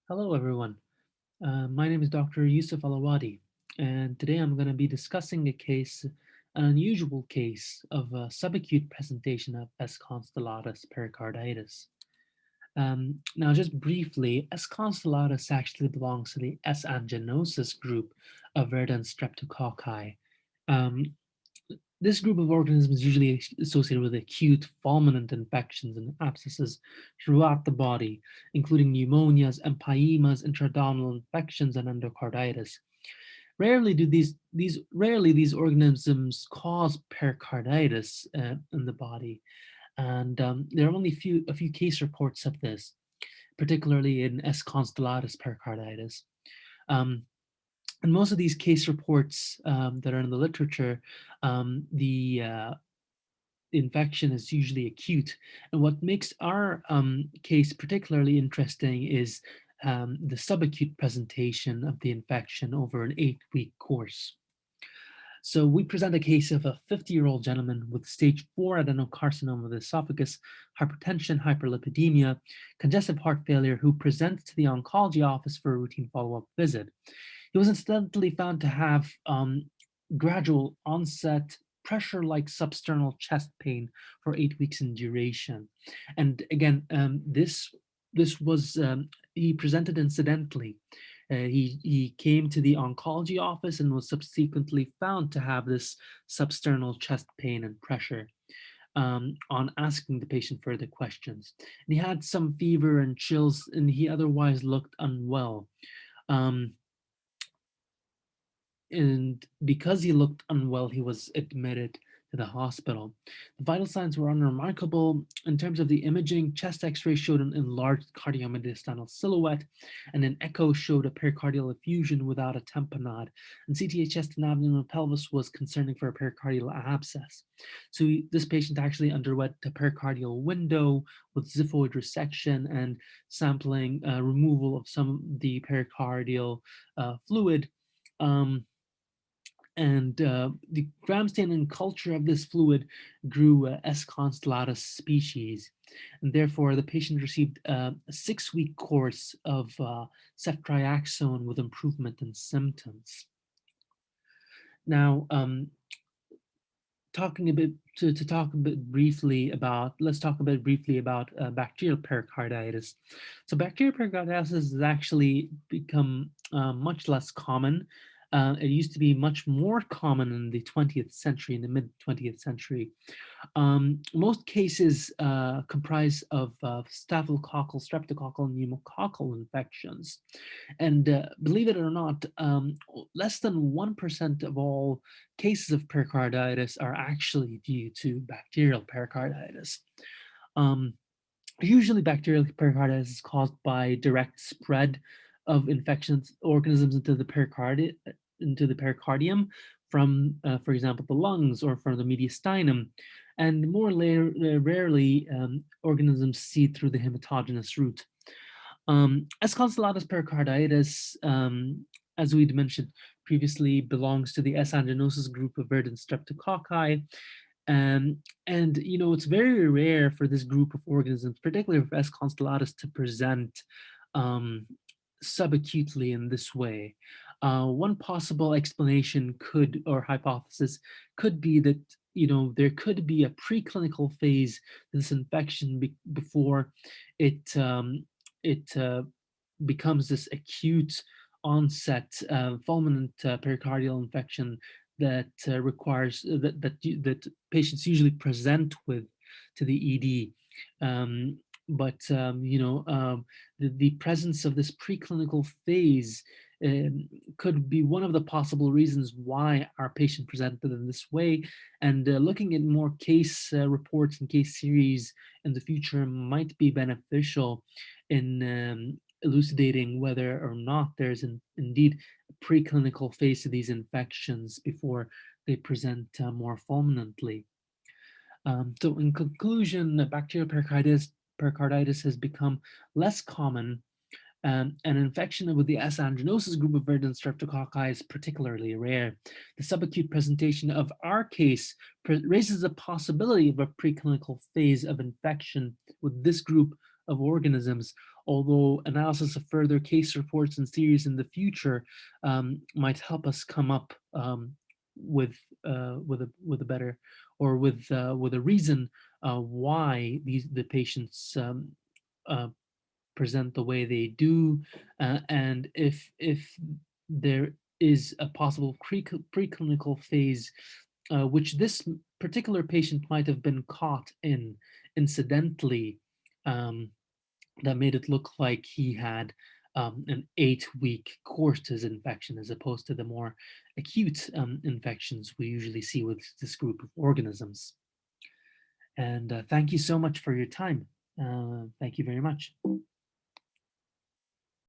Hello, everyone. My name is Dr. Yusuf Alawadi, and today I'm going to be discussing an unusual case of a subacute presentation of S. constellatus pericarditis. Now, just briefly, S. constellatus actually belongs to the S. anginosus group of verdant streptococci. Um, this group of organisms is usually associated with acute fulminant infections and abscesses throughout the body, including pneumonias, empyemas, intra-abdominal infections, and endocarditis. Rarely these organisms cause pericarditis in the body, and there are only a few case reports of this, particularly in S. constellatus pericarditis. Um, and most of these case reports that are in the literature, the infection is usually acute. And what makes our case particularly interesting is the subacute presentation of the infection over an 8-week course. So we present a case of a 50-year-old gentleman with stage 4 adenocarcinoma of the esophagus, hypertension, hyperlipidemia, congestive heart failure, who presents to the oncology office for a routine follow-up visit. He was incidentally found to have gradual onset pressure-like substernal chest pain for 8 weeks in duration. And again, this was he presented incidentally. He came to the oncology office and was subsequently found to have this substernal chest pain and pressure. On asking the patient further questions, and he had some fever and chills, and he otherwise looked unwell. Um, and because he looked unwell, he was admitted to the hospital. The vital signs were unremarkable. In terms of the imaging, chest x-ray showed an enlarged cardiomediastinal silhouette, and an echo showed a pericardial effusion without a tamponade. And CTA chest and abdominal pelvis was concerning for a pericardial abscess. So this patient actually underwent a pericardial window with xiphoid resection and sampling removal of some of the pericardial fluid. Um, and the gram staining culture of this fluid grew S. constellatus species, and therefore the patient received a 6-week course of ceftriaxone with improvement in symptoms. Now, talking a bit to talk a bit briefly about let's talk a bit briefly about bacterial pericarditis. So bacterial pericarditis has actually become much less common. It used to be much more common in the 20th century, in the mid 20th century. Most cases comprise of staphylococcal, streptococcal, and pneumococcal infections. And believe it or not, less than 1% of all cases of pericarditis are actually due to bacterial pericarditis. Um, Usually, bacterial pericarditis is caused by direct spread of infections organisms into the pericardium from, for example, the lungs or from the mediastinum, and rarely organisms seed through the hematogenous route. S. constellatus pericarditis, as we'd mentioned previously, belongs to the S. anginosus group of verdant streptococci. And it's very rare for this group of organisms, particularly for S. constellatus, to present subacutely in this way. One possible explanation or hypothesis could be that there could be a preclinical phase to this infection before it becomes this acute onset fulminant pericardial infection that requires that patients usually present with to the ED. The presence of this preclinical phase could be one of the possible reasons why our patient presented in this way. And looking at more case reports and case series in the future might be beneficial in elucidating whether or not there's indeed a preclinical phase to these infections before they present more fulminantly. So in conclusion, bacterial pericarditis has become less common. An infection with the S. anginosus group of verdant streptococci is particularly rare. The subacute presentation of our case raises the possibility of a preclinical phase of infection with this group of organisms, although analysis of further case reports and series in the future might help us come up with a better, or with a reason why the patients uh, present the way they do, and if there is a possible preclinical phase which this particular patient might have been caught in incidentally, um, that made it look like he had an 8-week course to his infection, as opposed to the more acute infections we usually see with this group of organisms. And thank you so much for your time. Thank you very much.